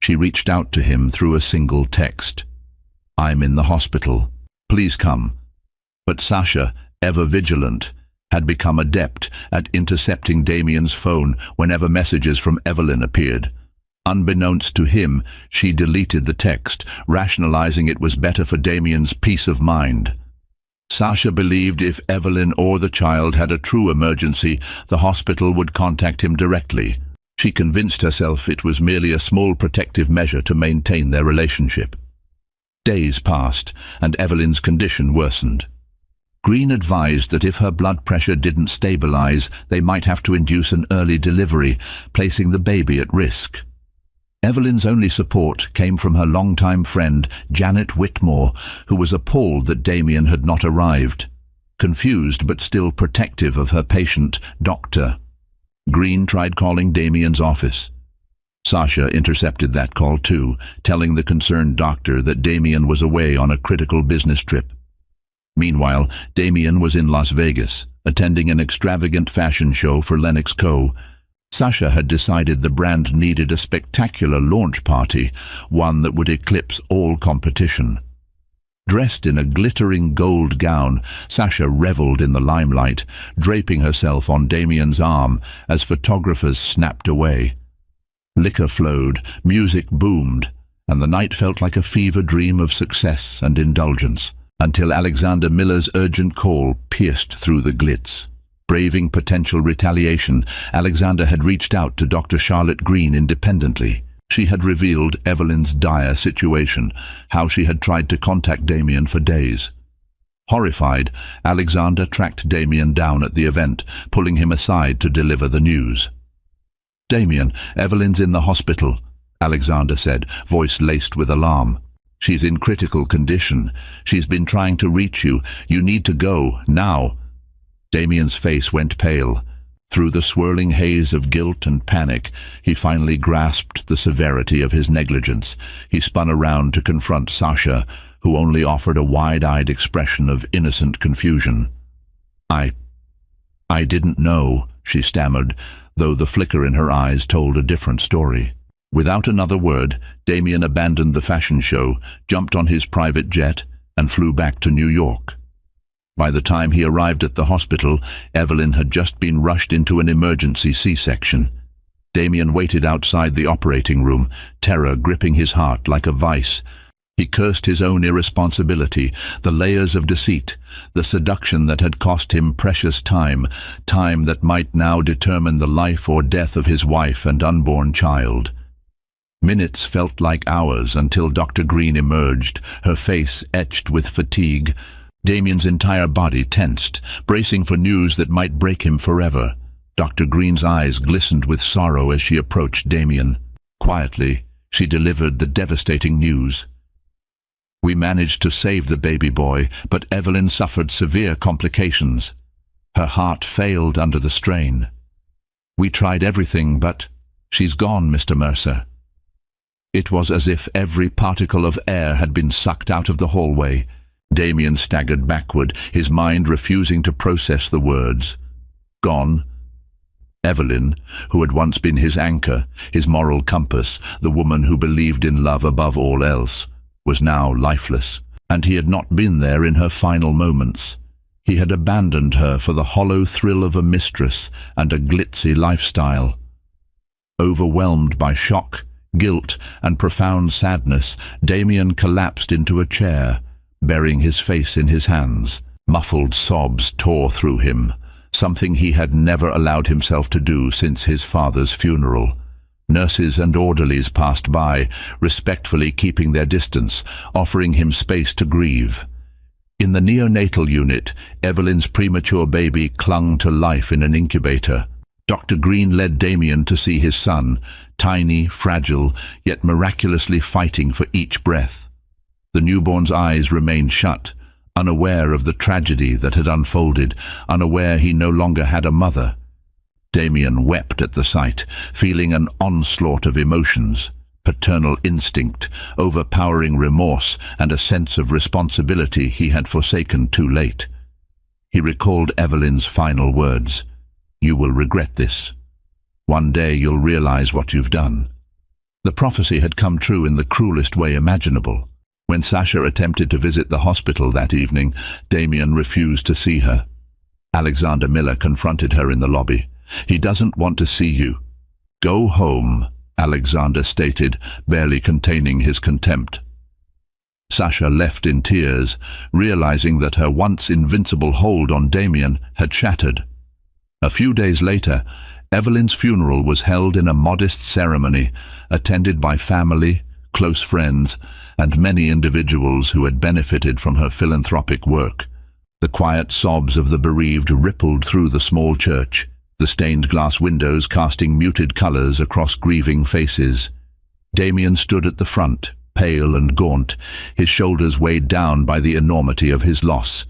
She reached out to him through a single text. "I'm in the hospital. Please come." But Sasha, ever vigilant, had become adept at intercepting Damien's phone whenever messages from Evelyn appeared. Unbeknownst to him, she deleted the text, rationalizing it was better for Damien's peace of mind. Sasha believed if Evelyn or the child had a true emergency, the hospital would contact him directly. She convinced herself it was merely a small protective measure to maintain their relationship. Days passed, and Evelyn's condition worsened. Green advised that if her blood pressure didn't stabilize, they might have to induce an early delivery, placing the baby at risk. Evelyn's only support came from her longtime friend, Janet Whitmore, who was appalled that Damien had not arrived. Confused but still protective of her patient, Dr. Green tried calling Damien's office. Sasha intercepted that call too, telling the concerned doctor that Damien was away on a critical business trip. Meanwhile, Damien was in Las Vegas, attending an extravagant fashion show for Lenox Co. Sasha had decided the brand needed a spectacular launch party, one that would eclipse all competition. Dressed in a glittering gold gown, Sasha reveled in the limelight, draping herself on Damien's arm as photographers snapped away. Liquor flowed, music boomed, and the night felt like a fever dream of success and indulgence, until Alexander Miller's urgent call pierced through the glitz. Braving potential retaliation, Alexander had reached out to Dr. Charlotte Green independently. She had revealed Evelyn's dire situation, how she had tried to contact Damien for days. Horrified, Alexander tracked Damien down at the event, pulling him aside to deliver the news. "Damien, Evelyn's in the hospital," Alexander said, voice laced with alarm. "She's in critical condition. She's been trying to reach you. You need to go, now." Damien's face went pale. Through the swirling haze of guilt and panic, he finally grasped the severity of his negligence. He spun around to confront Sasha, who only offered a wide-eyed expression of innocent confusion. I didn't know," she stammered, though the flicker in her eyes told a different story. Without another word, Damien abandoned the fashion show, jumped on his private jet, and flew back to New York. By the time he arrived at the hospital, Evelyn had just been rushed into an emergency C-section. Damien waited outside the operating room, terror gripping his heart like a vice. He cursed his own irresponsibility, the layers of deceit, the seduction that had cost him precious time that might now determine the life or death of his wife and unborn child. Minutes felt like hours until Dr. Green emerged, her face etched with fatigue. Damien's entire body tensed, bracing for news that might break him forever. Dr. Green's eyes glistened with sorrow as she approached Damien. Quietly, she delivered the devastating news. "We managed to save the baby boy, but Evelyn suffered severe complications. Her heart failed under the strain. We tried everything, but she's gone, Mr. Mercer." It was as if every particle of air had been sucked out of the hallway. Damien staggered backward, his mind refusing to process the words. Gone. Evelyn, who had once been his anchor, his moral compass, the woman who believed in love above all else, was now lifeless, and he had not been there in her final moments. He had abandoned her for the hollow thrill of a mistress and a glitzy lifestyle. Overwhelmed by shock, guilt, and profound sadness, Damien collapsed into a chair, burying his face in his hands. Muffled sobs tore through him, something he had never allowed himself to do since his father's funeral. Nurses and orderlies passed by, respectfully keeping their distance, offering him space to grieve. In the neonatal unit, Evelyn's premature baby clung to life in an incubator. Dr. Green led Damien to see his son, tiny, fragile, yet miraculously fighting for each breath. The newborn's eyes remained shut, unaware of the tragedy that had unfolded, unaware he no longer had a mother. Damien wept at the sight, feeling an onslaught of emotions, paternal instinct, overpowering remorse, and a sense of responsibility he had forsaken too late. He recalled Evelyn's final words, "You will regret this. One day you'll realize what you've done." The prophecy had come true in the cruelest way imaginable. When Sasha attempted to visit the hospital that evening, Damien refused to see her. Alexander Miller confronted her in the lobby. "He doesn't want to see you." "Go home," Alexander stated, barely containing his contempt. Sasha left in tears, realizing that her once invincible hold on Damien had shattered. A few days later, Evelyn's funeral was held in a modest ceremony, attended by family, close friends, and many individuals who had benefited from her philanthropic work. The quiet sobs of the bereaved rippled through the small church, the stained glass windows casting muted colors across grieving faces. Damien stood at the front, pale and gaunt, his shoulders weighed down by the enormity of his loss.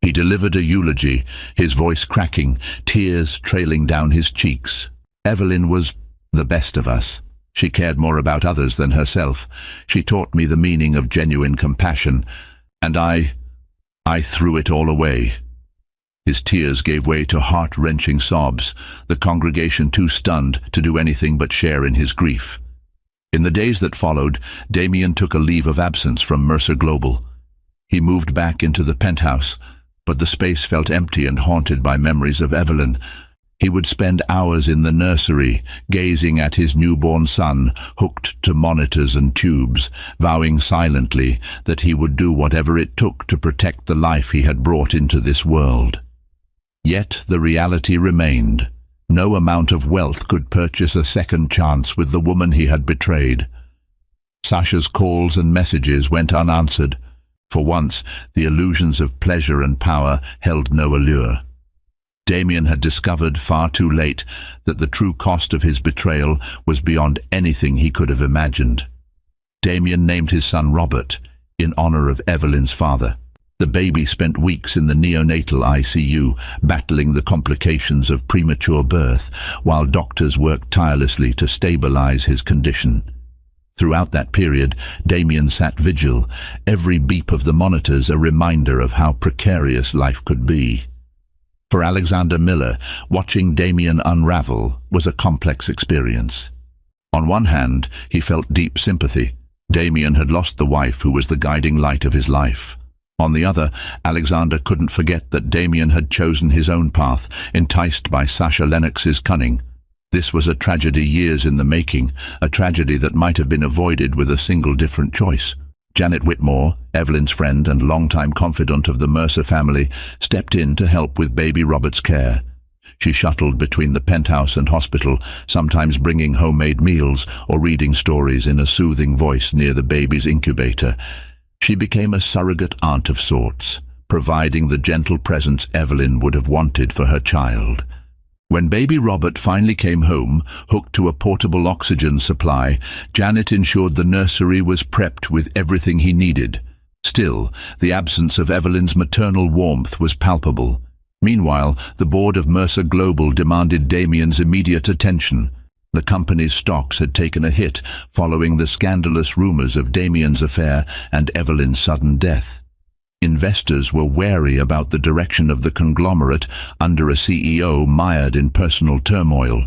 He delivered a eulogy, his voice cracking, tears trailing down his cheeks. "Evelyn was the best of us. She cared more about others than herself. She taught me the meaning of genuine compassion, and I threw it all away." His tears gave way to heart-wrenching sobs, the congregation too stunned to do anything but share in his grief. In the days that followed, Damien took a leave of absence from Mercer Global. He moved back into the penthouse, but the space felt empty and haunted by memories of Evelyn. He would spend hours in the nursery, gazing at his newborn son, hooked to monitors and tubes, vowing silently that he would do whatever it took to protect the life he had brought into this world. Yet the reality remained. No amount of wealth could purchase a second chance with the woman he had betrayed. Sasha's calls and messages went unanswered. For once, the illusions of pleasure and power held no allure. Damien had discovered far too late that the true cost of his betrayal was beyond anything he could have imagined. Damien named his son Robert, in honor of Evelyn's father. The baby spent weeks in the neonatal ICU, battling the complications of premature birth, while doctors worked tirelessly to stabilize his condition. Throughout that period, Damien sat vigil, every beep of the monitors a reminder of how precarious life could be. For Alexander Miller, watching Damien unravel was a complex experience. On one hand, he felt deep sympathy. Damien had lost the wife who was the guiding light of his life. On the other, Alexander couldn't forget that Damien had chosen his own path, enticed by Sasha Lennox's cunning. This was a tragedy years in the making, a tragedy that might have been avoided with a single different choice. Janet Whitmore, Evelyn's friend and longtime confidant of the Mercer family, stepped in to help with baby Robert's care. She shuttled between the penthouse and hospital, sometimes bringing homemade meals or reading stories in a soothing voice near the baby's incubator. She became a surrogate aunt of sorts, providing the gentle presence Evelyn would have wanted for her child. When baby Robert finally came home, hooked to a portable oxygen supply, Janet ensured the nursery was prepped with everything he needed. Still, the absence of Evelyn's maternal warmth was palpable. Meanwhile, the board of Mercer Global demanded Damien's immediate attention. The company's stocks had taken a hit following the scandalous rumors of Damien's affair and Evelyn's sudden death. Investors were wary about the direction of the conglomerate under a CEO mired in personal turmoil.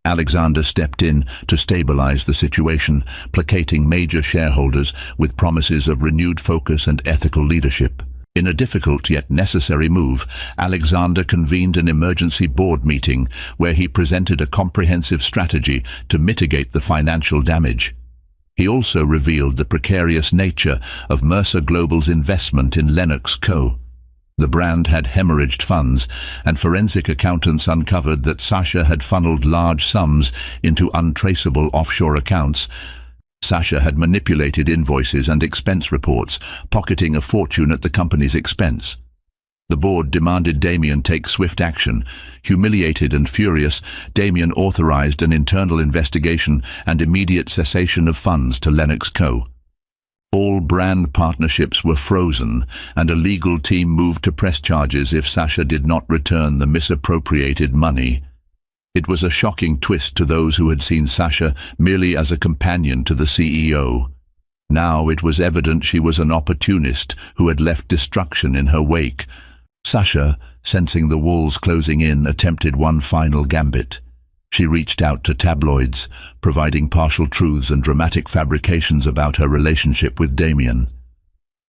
Alexander stepped in to stabilize the situation, placating major shareholders with promises of renewed focus and ethical leadership. In a difficult yet necessary move, Alexander convened an emergency board meeting where he presented a comprehensive strategy to mitigate the financial damage. He also revealed the precarious nature of Mercer Global's investment in Lennox Co. The brand had hemorrhaged funds, and forensic accountants uncovered that Sasha had funneled large sums into untraceable offshore accounts. Sasha had manipulated invoices and expense reports, pocketing a fortune at the company's expense. The board demanded Damien take swift action. Humiliated and furious, Damien authorized an internal investigation and immediate cessation of funds to Lennox Co. All brand partnerships were frozen, and a legal team moved to press charges if Sasha did not return the misappropriated money. It was a shocking twist to those who had seen Sasha merely as a companion to the CEO. Now it was evident she was an opportunist who had left destruction in her wake. Sasha, sensing the walls closing in, attempted one final gambit. She reached out to tabloids, providing partial truths and dramatic fabrications about her relationship with Damien.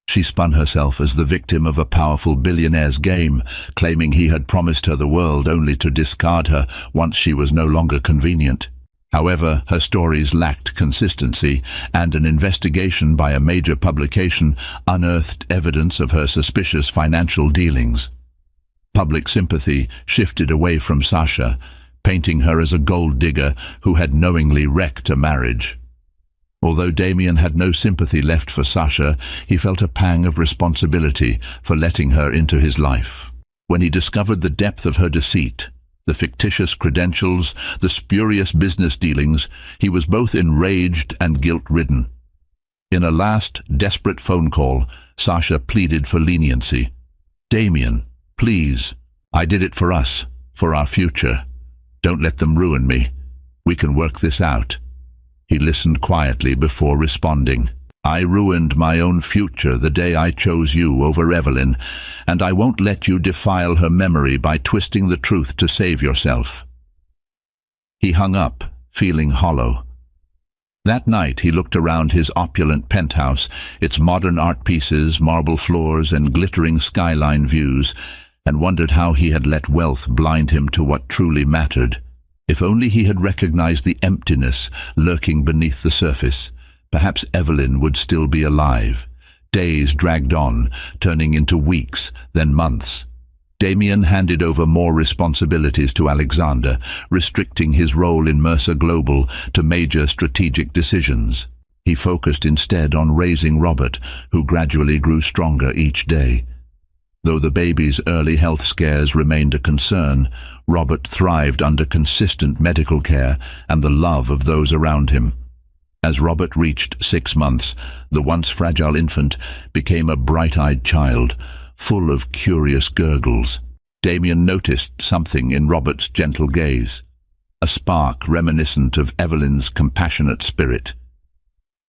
She spun herself as the victim of a powerful billionaire's game, claiming he had promised her the world only to discard her once she was no longer convenient. However, her stories lacked consistency, and an investigation by a major publication unearthed evidence of her suspicious financial dealings. Public sympathy shifted away from Sasha, painting her as a gold digger who had knowingly wrecked a marriage. Although Damien had no sympathy left for Sasha, he felt a pang of responsibility for letting her into his life. When he discovered the depth of her deceit, the fictitious credentials, the spurious business dealings, he was both enraged and guilt-ridden. In a last, desperate phone call, Sasha pleaded for leniency. "Damien, please, I did it for us, for our future. Don't let them ruin me. We can work this out." He listened quietly before responding. "I ruined my own future the day I chose you over Evelyn, and I won't let you defile her memory by twisting the truth to save yourself." He hung up, feeling hollow. That night he looked around his opulent penthouse, its modern art pieces, marble floors, and glittering skyline views, and wondered how he had let wealth blind him to what truly mattered. If only he had recognized the emptiness lurking beneath the surface. Perhaps Evelyn would still be alive. Days dragged on, turning into weeks, then months. Damien handed over more responsibilities to Alexander, restricting his role in Mercer Global to major strategic decisions. He focused instead on raising Robert, who gradually grew stronger each day. Though the baby's early health scares remained a concern, Robert thrived under consistent medical care and the love of those around him. As Robert reached 6 months, the once fragile infant became a bright-eyed child, full of curious gurgles. Damien noticed something in Robert's gentle gaze, a spark reminiscent of Evelyn's compassionate spirit.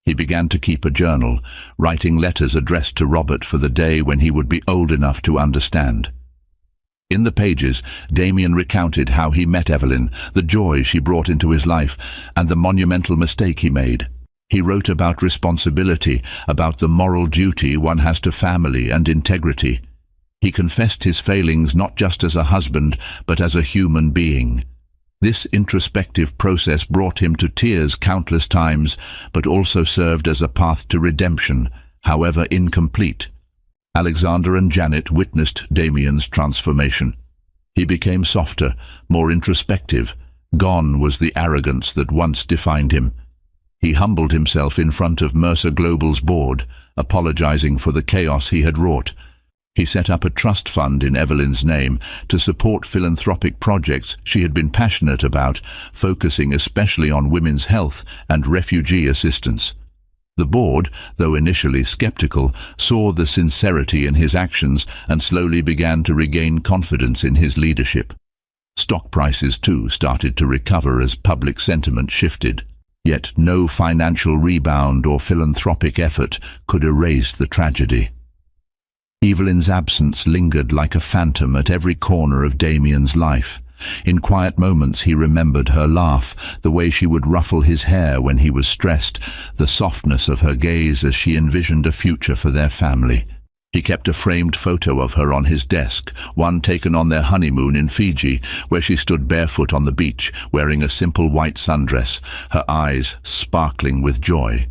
He began to keep a journal, writing letters addressed to Robert for the day when he would be old enough to understand. In the pages, Damien recounted how he met Evelyn, the joy she brought into his life, and the monumental mistake he made. He wrote about responsibility, about the moral duty one has to family and integrity. He confessed his failings not just as a husband, but as a human being. This introspective process brought him to tears countless times, but also served as a path to redemption, however incomplete. Alexander and Janet witnessed Damien's transformation. He became softer, more introspective. Gone was the arrogance that once defined him. He humbled himself in front of Mercer Global's board, apologizing for the chaos he had wrought. He set up a trust fund in Evelyn's name to support philanthropic projects she had been passionate about, focusing especially on women's health and refugee assistance. The board, though initially skeptical, saw the sincerity in his actions and slowly began to regain confidence in his leadership. Stock prices, too, started to recover as public sentiment shifted. Yet no financial rebound or philanthropic effort could erase the tragedy. Evelyn's absence lingered like a phantom at every corner of Damien's life. In quiet moments he remembered her laugh, the way she would ruffle his hair when he was stressed, the softness of her gaze as she envisioned a future for their family. He kept a framed photo of her on his desk, one taken on their honeymoon in Fiji, where she stood barefoot on the beach, wearing a simple white sundress, her eyes sparkling with joy.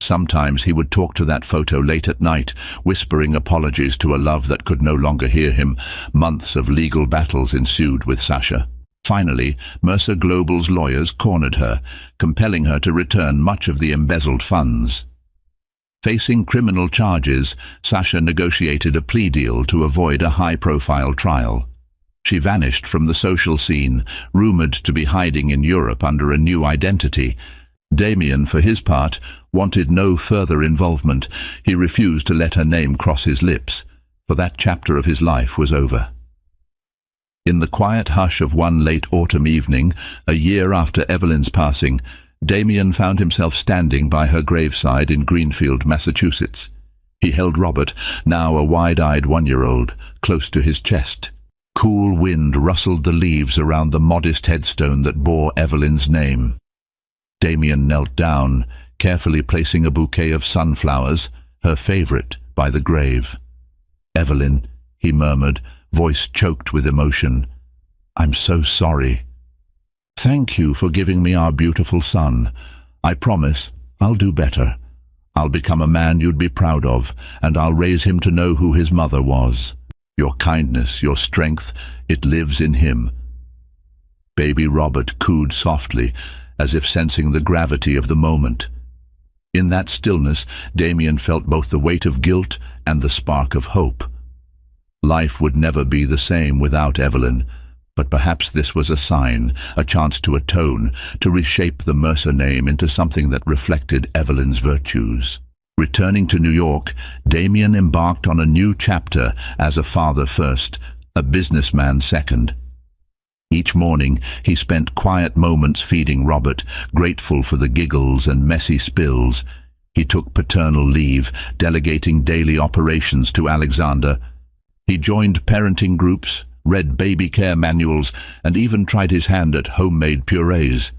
Sometimes he would talk to that photo late at night, whispering apologies to a love that could no longer hear him. Months of legal battles ensued with Sasha. Finally, Mercer Global's lawyers cornered her, compelling her to return much of the embezzled funds. Facing criminal charges, Sasha negotiated a plea deal to avoid a high-profile trial. She vanished from the social scene, rumored to be hiding in Europe under a new identity. Damien, for his part, wanted no further involvement. He refused to let her name cross his lips, for that chapter of his life was over. In the quiet hush of one late autumn evening, a year after Evelyn's passing, Damien found himself standing by her graveside in Greenfield, Massachusetts. He held Robert, now a wide-eyed 1-year-old, close to his chest. Cool wind rustled the leaves around the modest headstone that bore Evelyn's name. Damien knelt down, carefully placing a bouquet of sunflowers, her favorite, by the grave. "Evelyn," he murmured, voice choked with emotion, "I'm so sorry. Thank you for giving me our beautiful son. I promise I'll do better. I'll become a man you'd be proud of, and I'll raise him to know who his mother was. Your kindness, your strength, it lives in him." Baby Robert cooed softly, as if sensing the gravity of the moment. In that stillness, Damien felt both the weight of guilt and the spark of hope. Life would never be the same without Evelyn, but perhaps this was a sign, a chance to atone, to reshape the Mercer name into something that reflected Evelyn's virtues. Returning to New York, Damien embarked on a new chapter as a father first, a businessman second. Each morning he spent quiet moments feeding Robert, grateful for the giggles and messy spills. He took paternal leave, delegating daily operations to Alexander. He joined parenting groups, read baby care manuals, and even tried his hand at homemade purees.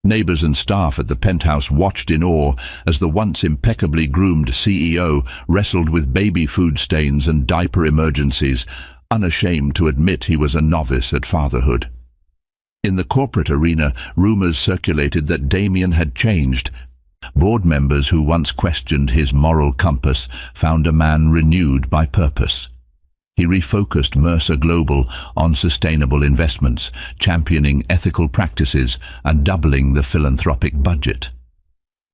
Neighbors and staff at the penthouse watched in awe as the once impeccably groomed CEO wrestled with baby food stains and diaper emergencies, unashamed to admit he was a novice at fatherhood. In the corporate arena, rumors circulated that Damien had changed. Board members who once questioned his moral compass found a man renewed by purpose. He refocused Mercer Global on sustainable investments, championing ethical practices and doubling the philanthropic budget.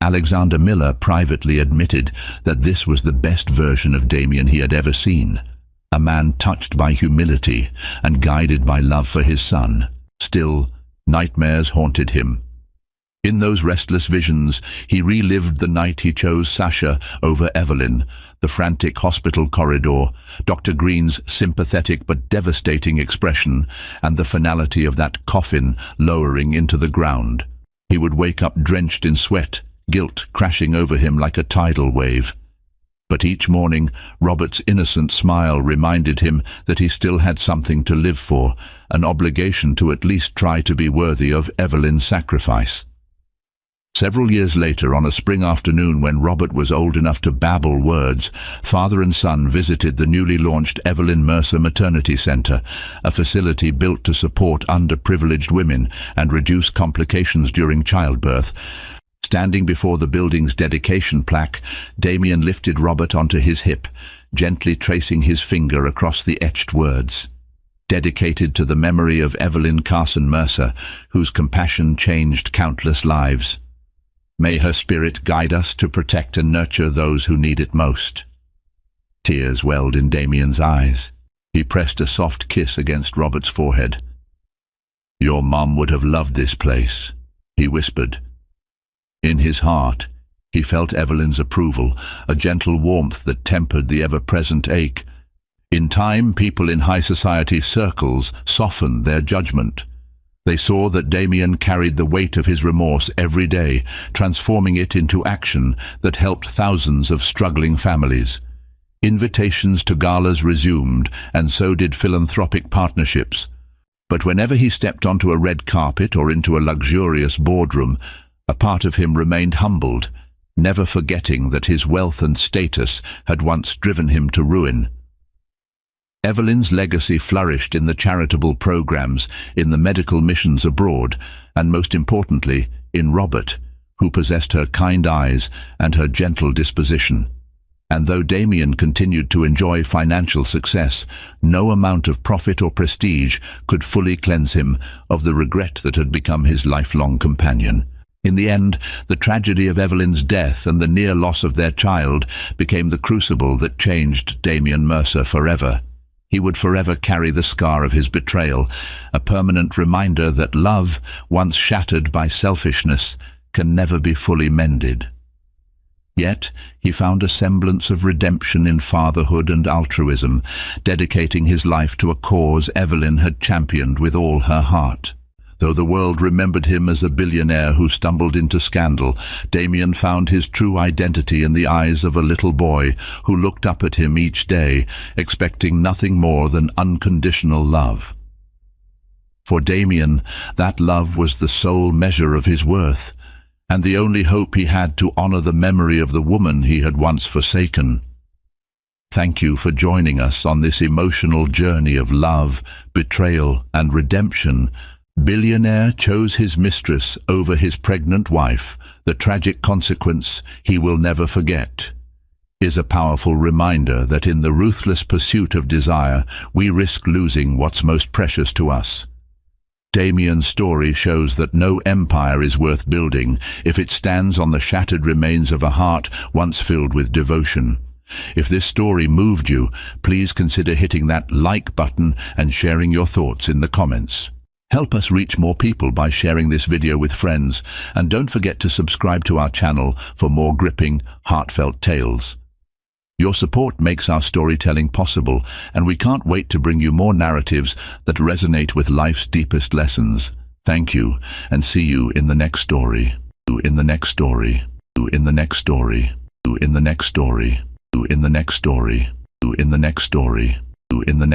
Alexander Miller privately admitted that this was the best version of Damien he had ever seen. A man touched by humility and guided by love for his son. Still, nightmares haunted him. In those restless visions, he relived the night he chose Sasha over Evelyn, the frantic hospital corridor, Dr. Green's sympathetic but devastating expression, and the finality of that coffin lowering into the ground. He would wake up drenched in sweat, guilt crashing over him like a tidal wave. But each morning, Robert's innocent smile reminded him that he still had something to live for, an obligation to at least try to be worthy of Evelyn's sacrifice. Several years later, on a spring afternoon when Robert was old enough to babble words, father and son visited the newly launched Evelyn Mercer Maternity Center, a facility built to support underprivileged women and reduce complications during childbirth. Standing before the building's dedication plaque, Damien lifted Robert onto his hip, gently tracing his finger across the etched words. Dedicated to the memory of Evelyn Carson Mercer, whose compassion changed countless lives. May her spirit guide us to protect and nurture those who need it most. Tears welled in Damien's eyes. He pressed a soft kiss against Robert's forehead. "Your mum would have loved this place," he whispered. In his heart, he felt Evelyn's approval, a gentle warmth that tempered the ever-present ache. In time, people in high society circles softened their judgment. They saw that Damien carried the weight of his remorse every day, transforming it into action that helped thousands of struggling families. Invitations to galas resumed, and so did philanthropic partnerships. But whenever he stepped onto a red carpet or into a luxurious boardroom, a part of him remained humbled, never forgetting that his wealth and status had once driven him to ruin. Evelyn's legacy flourished in the charitable programs, in the medical missions abroad, and most importantly, in Robert, who possessed her kind eyes and her gentle disposition. And though Damien continued to enjoy financial success, no amount of profit or prestige could fully cleanse him of the regret that had become his lifelong companion. In the end, the tragedy of Evelyn's death and the near loss of their child became the crucible that changed Damien Mercer forever. He would forever carry the scar of his betrayal, a permanent reminder that love, once shattered by selfishness, can never be fully mended. Yet he found a semblance of redemption in fatherhood and altruism, dedicating his life to a cause Evelyn had championed with all her heart. Though the world remembered him as a billionaire who stumbled into scandal, Damien found his true identity in the eyes of a little boy who looked up at him each day, expecting nothing more than unconditional love. For Damien, that love was the sole measure of his worth, and the only hope he had to honor the memory of the woman he had once forsaken. Thank you for joining us on this emotional journey of love, betrayal, and redemption. Billionaire chose his mistress over his pregnant wife. The tragic consequence he will never forget is a powerful reminder that in the ruthless pursuit of desire, we risk losing what's most precious to us. Damien's story shows that no empire is worth building if it stands on the shattered remains of a heart once filled with devotion. If this story moved you, please consider hitting that like button and sharing your thoughts in the comments. Help us reach more people by sharing this video with friends, and don't forget to subscribe to our channel for more gripping, heartfelt tales. Your support makes our storytelling possible, and we can't wait to bring you more narratives that resonate with life's deepest lessons. Thank you, and see you in the next story. In the next story. In the next story. In the next story. In the next story. In the next story. In the next